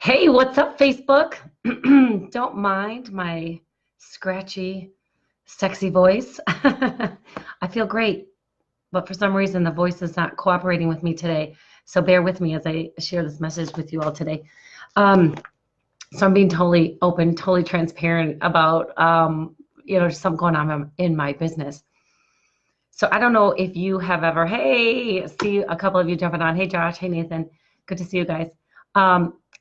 Hey, what's up, Facebook? Don't mind my scratchy, sexy voice. I feel great, but for some reason the voice is not cooperating with me today. So bear with me as I share this message with you all today. Um, so I'm being totally open, totally transparent about just something going on in my business. So I don't know if you have ever, hey, see a couple of you jumping on. Hey, Josh. Hey, Nathan. Good to see you guys.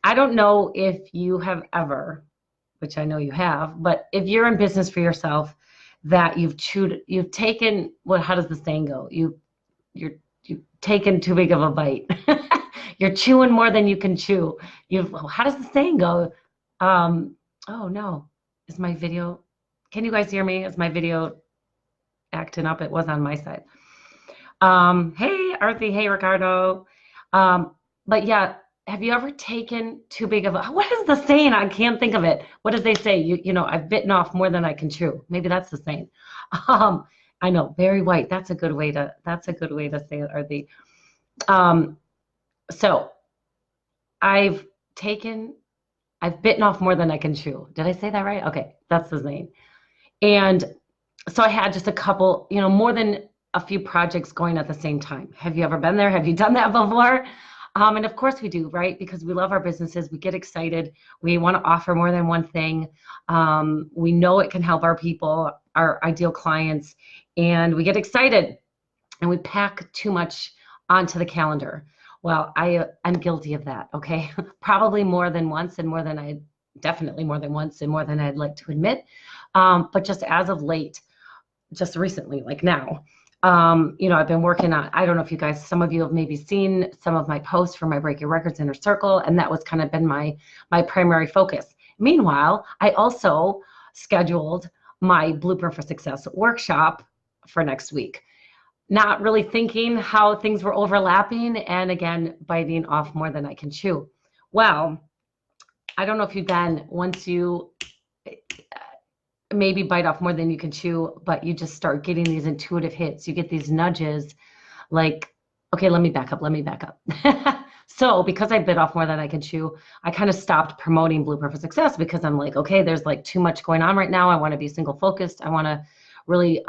I don't know if you have ever, which I know you have, but if you're in business for yourself, that you've taken, well, how does the saying go? You've taken too big of a bite. You're chewing more than you can chew. How does the saying go? Oh no, is my video, can you guys hear me? Is my video acting up? It was on my side. Hey, Arthi. Hey, Ricardo. But yeah, have you ever taken too big of a, what is the saying? I can't think of it. What did they say? I've bitten off more than I can chew. Maybe that's the saying. Um, I know, very white. That's a good way to say it, Arthi. Um, so I've bitten off more than I can chew. Did I say that right? Okay, that's the saying. And so I had just a couple, more than a few projects going at the same time. Have you ever been there? Have you done that before? And of course we do, right? Because we love our businesses. We get excited. We want to offer more than one thing. We know it can help our people, our ideal clients, and we get excited and we pack too much onto the calendar. Well, I'm guilty of that, okay? Probably more than once and definitely more than once and more than I'd like to admit. But just as of late, just recently, like now, I've been working on, I don't know if you guys, some of you have maybe seen some of my posts for my Break Your Records Inner Circle, and that was kind of been my primary focus. Meanwhile, I also scheduled my Blueprint for Success workshop for next week, not really thinking how things were overlapping, and again, biting off more than I can chew. Well, I don't know if you've been, once you maybe bite off more than you can chew, but you just start getting these intuitive hits. You get these nudges like, okay, let me back up. So because I bit off more than I can chew, I kind of stopped promoting Blueprint for Success because I'm like, okay, there's like too much going on right now. I want to be single focused. I want to really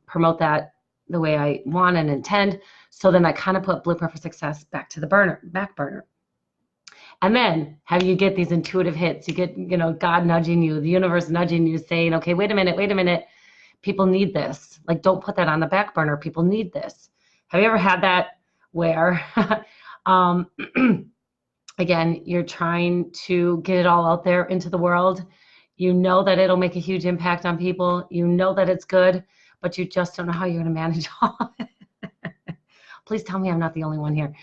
promote that the way I want and intend. So then I kind of put Blueprint for Success back to the back burner. And then you get these intuitive hits. You get, God nudging you, the universe nudging you, saying, okay, wait a minute. People need this. Like, don't put that on the back burner. People need this. Have you ever had that where, again, you're trying to get it all out there into the world. You know that it'll make a huge impact on people. You know that it's good, but you just don't know how you're going to manage all of it. Please tell me I'm not the only one here.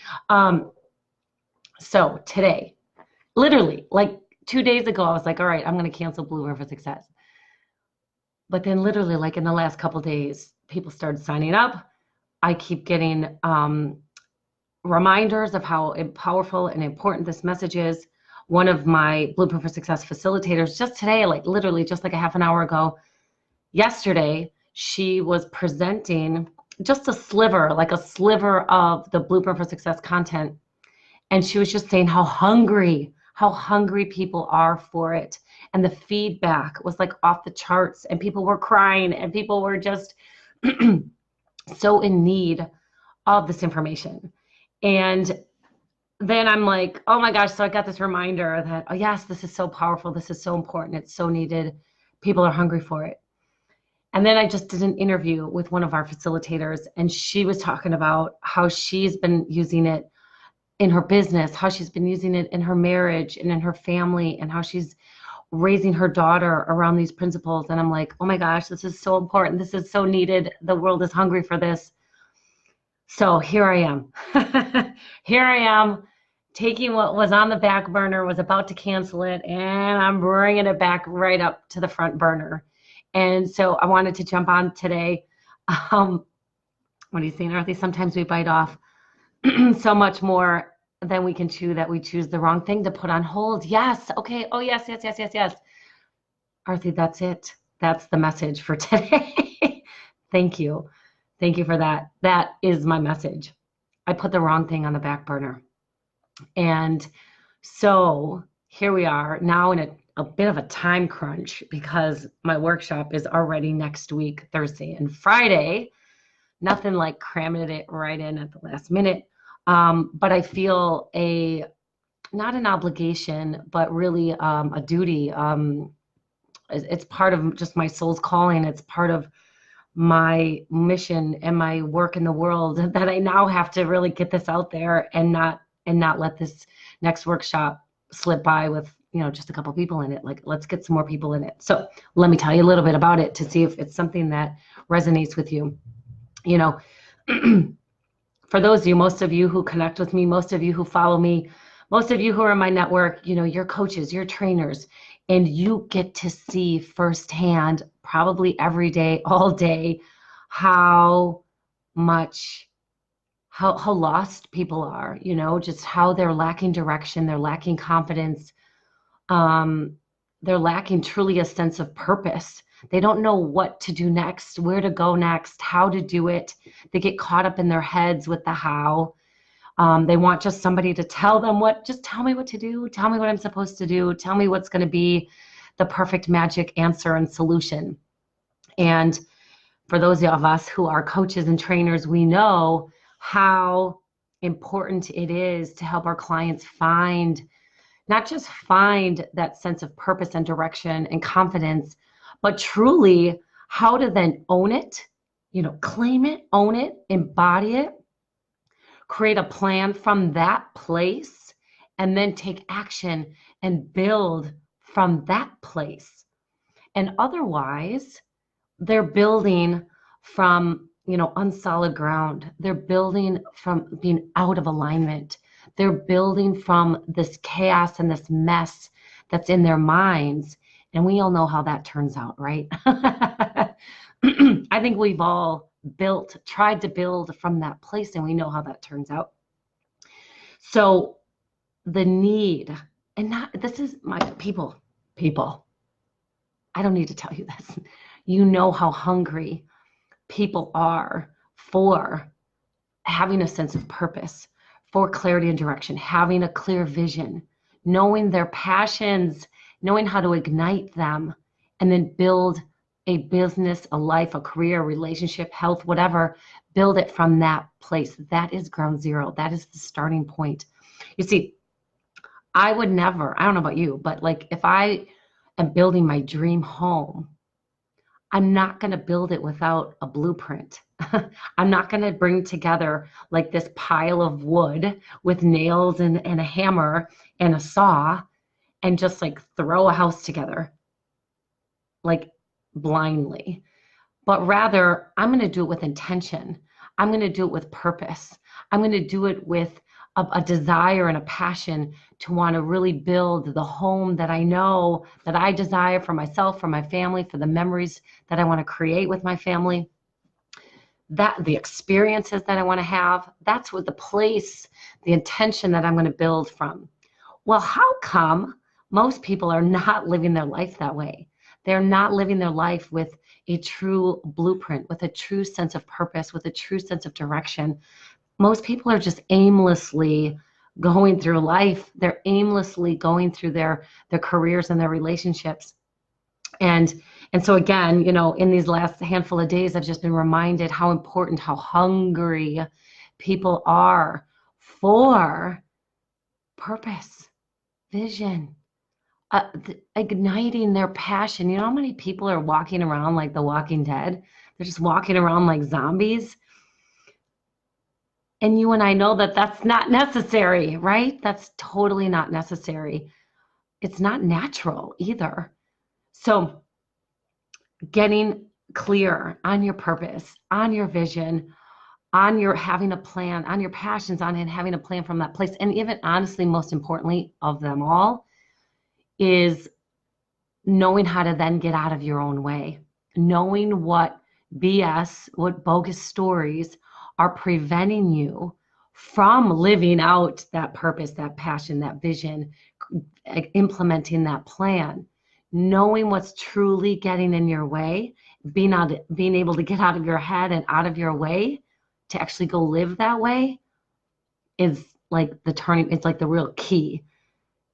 So today, literally like 2 days ago, I was like, all right, I'm going to cancel Blueprint for Success. But then literally like in the last couple of days, people started signing up. I keep getting reminders of how powerful and important this message is. One of my Blueprint for Success facilitators just today, like literally just like a half an hour ago, yesterday, she was presenting just a sliver of the Blueprint for Success content. And she was just saying how hungry people are for it. And the feedback was like off the charts, and people were crying, and people were just so in need of this information. And then I'm like, oh my gosh, so I got this reminder that, oh yes, this is so powerful. This is so important. It's so needed. People are hungry for it. And then I just did an interview with one of our facilitators, and she was talking about how she's been using it in her business, how she's been using it in her marriage and in her family, and how she's raising her daughter around these principles. And I'm like, oh my gosh, this is so important. This is so needed. The world is hungry for this. So here I am. Here I am taking what was on the back burner, was about to cancel it, and I'm bringing it back right up to the front burner. And so I wanted to jump on today. What are you saying, Arthi? Sometimes we bite off so much more than we can chew that we choose the wrong thing to put on hold. Yes. Okay. Oh, yes. Arthi, that's it. That's the message for today. Thank you. Thank you for that. That is my message. I put the wrong thing on the back burner. And so here we are now in a bit of a time crunch because my workshop is already next week, Thursday and Friday. Nothing like cramming it right in at the last minute. But I feel not an obligation, but really a duty. It's part of just my soul's calling. It's part of my mission and my work in the world that I now have to really get this out there and not let this next workshop slip by with just a couple people in it. Like, let's get some more people in it. So let me tell you a little bit about it to see if it's something that resonates with you. For those of you, most of you who connect with me, most of you who follow me, most of you who are in my network, you're coaches, you're trainers, and you get to see firsthand, probably every day, all day, how lost people are, just how they're lacking direction, they're lacking confidence, they're lacking truly a sense of purpose. They don't know what to do next, where to go next, how to do it. They get caught up in their heads with the how. They want just somebody to tell them just tell me what to do. Tell me what I'm supposed to do. Tell me what's going to be the perfect magic answer and solution. And for those of us who are coaches and trainers, we know how important it is to help our clients not just find that sense of purpose and direction and confidence, but truly how to then own it, claim it, own it, embody it, create a plan from that place, and then take action and build from that place. And otherwise, they're building from, unsolid ground. They're building from being out of alignment. They're building from this chaos and this mess that's in their minds. And we all know how that turns out, right? I think we've all tried to build from that place, and we know how that turns out. So the need, this is my people, I don't need to tell you this. You know how hungry people are for having a sense of purpose, for clarity and direction, having a clear vision, knowing their passions, knowing how to ignite them, and then build a business, a life, a career, a relationship, health, whatever, build it from that place. That is ground zero. That is the starting point. You see, I would never, I don't know about you, but like if I am building my dream home, I'm not going to build it without a blueprint. I'm not going to bring together like this pile of wood with nails and a hammer and a saw and just like throw a house together like blindly. But rather, I'm going to do it with intention. I'm going to do it with purpose. I'm going to do it with a desire and a passion to want to really build the home that I know that I desire for myself, for my family, for the memories that I want to create with my family, that the experiences that I want to have. That's what the place, the intention that I'm going to build from. Well, how come most people are not living their life that way? They're not living their life with a true blueprint, with a true sense of purpose, with a true sense of direction. Most people are just aimlessly going through life. They're aimlessly going through their careers and their relationships. And so again, in these last handful of days, I've just been reminded how important, how hungry people are for purpose, vision, igniting their passion. You know how many people are walking around like the Walking Dead? They're just walking around like zombies. And you and I know that that's not necessary, right? That's totally not necessary. It's not natural either. So getting clear on your purpose, on your vision, on your having a plan, on your passions, on having a plan from that place. And even honestly, most importantly of them all, is knowing how to then get out of your own way, knowing what BS, what bogus stories are preventing you from living out that purpose, that passion, that vision, implementing that plan, knowing what's truly getting in your way, being able to get out of your head and out of your way to actually go live that way is like it's like the real key.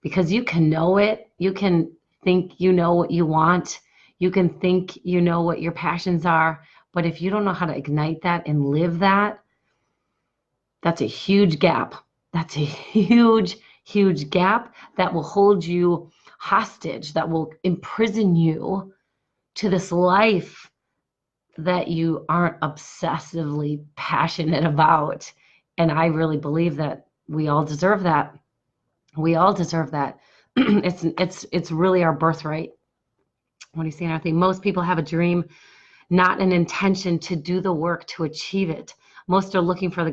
because you can know it. You can think you know what you want. You can think you know what your passions are. But if you don't know how to ignite that and live that, that's a huge gap. That's a huge, huge gap that will hold you hostage, that will imprison you to this life that you aren't obsessively passionate about. And I really believe that we all deserve that. We all deserve that. It's really our birthright. What do you say, Arthur? Most people have a dream, not an intention to do the work to achieve it. Most are looking for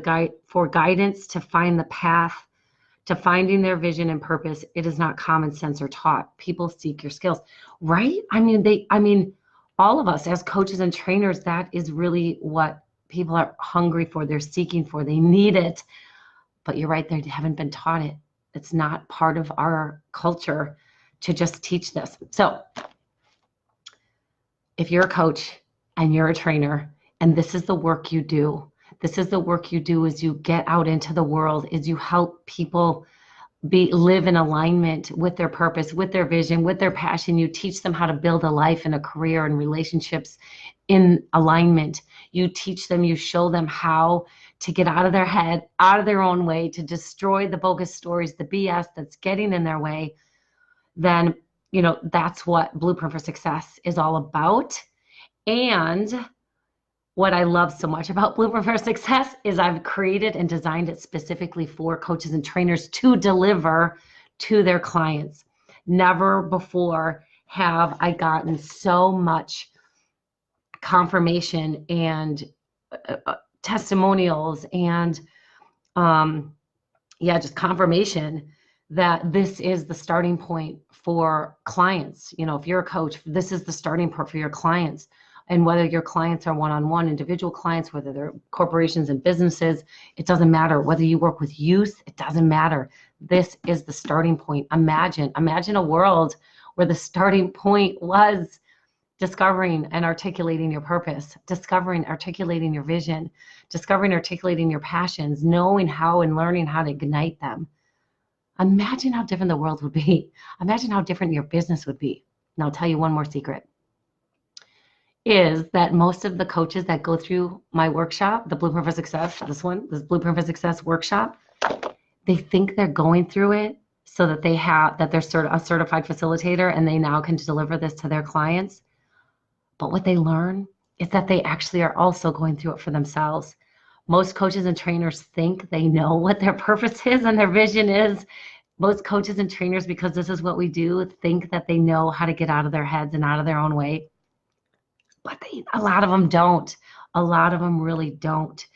guidance to find the path to finding their vision and purpose. It is not common sense or taught. People seek your skills, right? I mean, all of us as coaches and trainers, that is really what people are hungry for. They're seeking for. They need it. But you're right, they haven't been taught it. It's not part of our culture to just teach this. So if you're a coach and you're a trainer and this is the work you do, this is the work you do as you get out into the world, as you help people live in alignment with their purpose, with their vision, with their passion. You teach them how to build a life and a career and relationships in alignment. You teach them, you show them how to get out of their head, out of their own way, to destroy the bogus stories, the BS that's getting in their way. Then, that's what Blueprint for Success is all about. And what I love so much about Blueprint for Success is I've created and designed it specifically for coaches and trainers to deliver to their clients. Never before have I gotten so much confirmation and testimonials and just confirmation that this is the starting point for clients. If you're a coach, this is the starting point for your clients. And whether your clients are one-on-one individual clients, whether they're corporations and businesses, it doesn't matter. Whether you work with youth, it doesn't matter. This is the starting point. Imagine a world where the starting point was discovering and articulating your purpose, discovering, articulating your vision, discovering, articulating your passions, knowing how and learning how to ignite them. Imagine how different the world would be. Imagine how different your business would be. And I'll tell you one more secret. Is that most of the coaches that go through my workshop, the Blueprint for Success, this Blueprint for Success workshop, they think they're going through it so that they're a certified facilitator and they now can deliver this to their clients. But what they learn is that they actually are also going through it for themselves. Most coaches and trainers think they know what their purpose is and their vision is. Most coaches and trainers, because this is what we do, think that they know how to get out of their heads and out of their own way. But a lot of them don't. A lot of them really don't.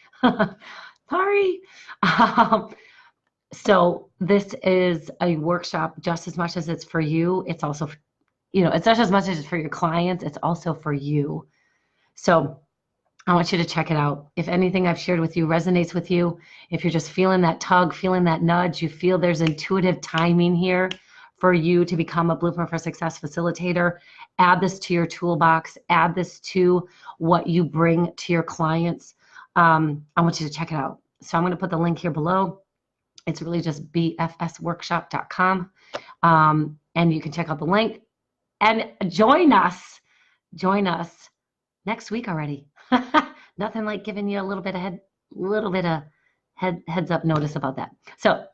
Sorry. So this is a workshop just as much as it's for you. It's also, it's not as much as it's for your clients. It's also for you. So I want you to check it out. If anything I've shared with you resonates with you, if you're just feeling that tug, feeling that nudge, you feel there's intuitive timing here for you to become a Blueprint for Success facilitator, add this to your toolbox, add this to what you bring to your clients. I want you to check it out. So I'm going to put the link here below. It's really just bfsworkshop.com. And you can check out the link and join us next week already. Nothing like giving you a little bit of heads up notice about that. So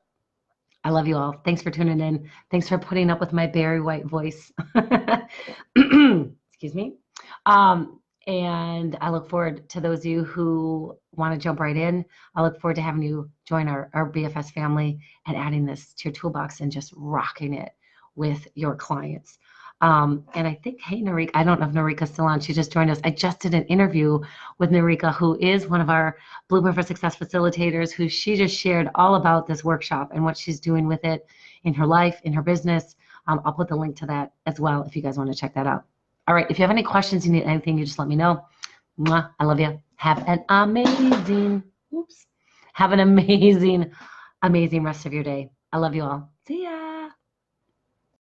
I love you all. Thanks for tuning in. Thanks for putting up with my Barry White voice. Excuse me. And I look forward to those of you who want to jump right in. I look forward to having you join our BFS family and adding this to your toolbox and just rocking it with your clients. And I think, hey, Narika, I don't know if Narika's still on. She just joined us. I just did an interview with Narika, who is one of our Blueprint for Success facilitators, who she just shared all about this workshop and what she's doing with it in her life, in her business. I'll put the link to that as well if you guys want to check that out. All right. If you have any questions, you need anything, you just let me know. Mwah, I love you. Have an amazing rest of your day. I love you all. See ya.